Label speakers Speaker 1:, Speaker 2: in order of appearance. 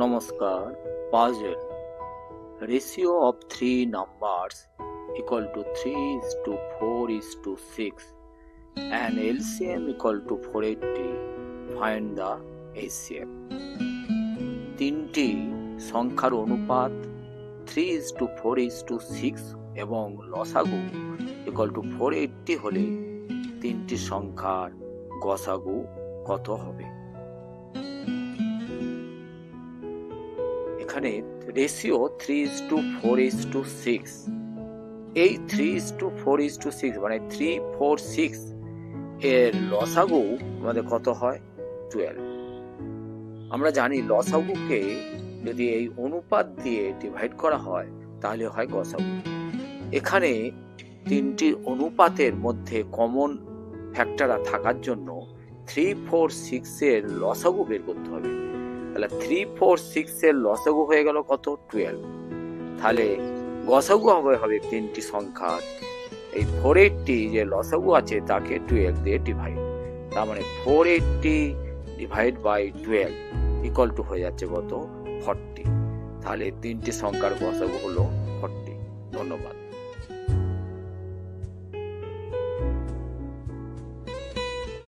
Speaker 1: Namaskar. Puzzle. Ratio of three numbers equal to 3:4:6 and LCM equal to 480. Find the HCF. তিনটি সংখ্যার অনুপাত 3:4:6 এবং লসাগু ইকুয়াল টু 480 হলে তিনটি সংখ্যার গসাগু কত হবে? এখানে রেশিও 3:4:6, এই 3:4:6 মানে 346 এর লসাগু আমাদের কত হয়? 12। আমরা জানি লসাগুকে যদি এই অনুপাত দিয়ে ডিভাইড করা হয় তাহলে হয় গসাগু। এখানে তিনটি অনুপাতের মধ্যে কমন ফ্যাক্টর থাকার জন্য 346 এর লসাগু বের করতে হবে। তাহলে 346 এর লসাগু হয়ে গেল কত? 12। তাহলে গসাগু হবে তিনটি সংখ্যার এই 480 যে লসাগু আছে তাকে 12 দিয়ে ডিভাইড, তার মানে 480 ডিভাইড বাই 12 ইকুয়াল টু হয়ে যাচ্ছে কত? 40। তাহলে তিনটি সংখ্যার গসাগু হলো 40। ধন্যবাদ।